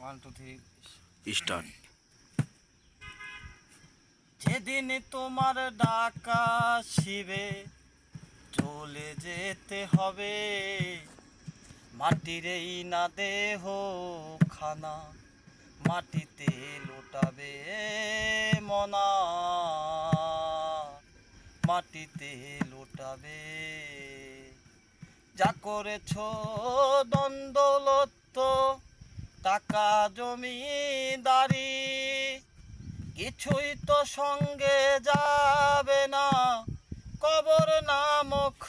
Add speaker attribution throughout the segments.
Speaker 1: 1 2 3
Speaker 2: start.
Speaker 1: যেদিন তোমার ডাকা শিবে চলে যেতে হবে, মাটির এই না দেহ খানা মাটিতে লুটাবে মনা, মাটিতে লুটাবে। যা করেছ দ্বন্দ্বলত্ব টাকা জমিদারি, কিছুই তো সঙ্গে যাবে না, কবর নামক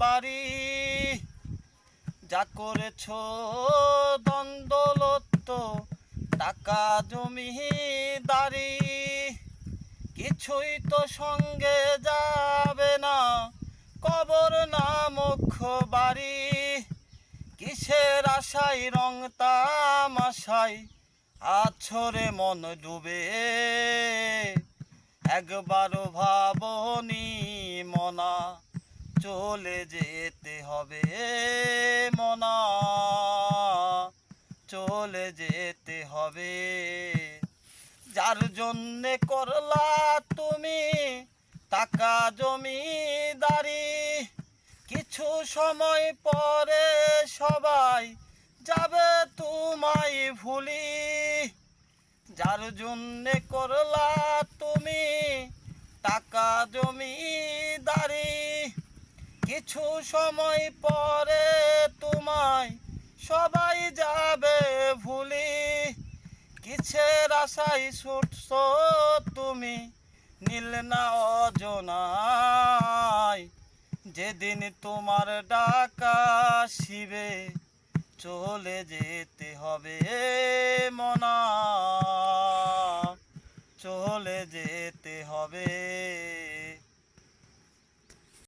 Speaker 1: বাড়ি। যা করেছ দ্বন্দ্বলত্ব টাকা জমিদারি, কিছুই তো সঙ্গে যাবে না, কবর নামক বাড়ি। কিসের আশায় রং তামাশায় আছরে মন ডুবে, একবারও ভাবনি মনা চলে যেতে হবে মনা, চলে যেতে হবে। যার জন্যে করলা তুমি টাকা জমিদারি, কিছু সময় পরে সবাই যাবে তোমায় ভুলি। যার জন্যে করলা তুমি টাকা জমিদারি, কিছু সময় পরে তোমায় সবাই যাবে ভুলি। কিসের আশায় ছুটছ তুমি নীল না অজনায়, যেদিন তোমার ডাকা শিবে চলে যেতে হবে মনা, চলে যেতে হবে।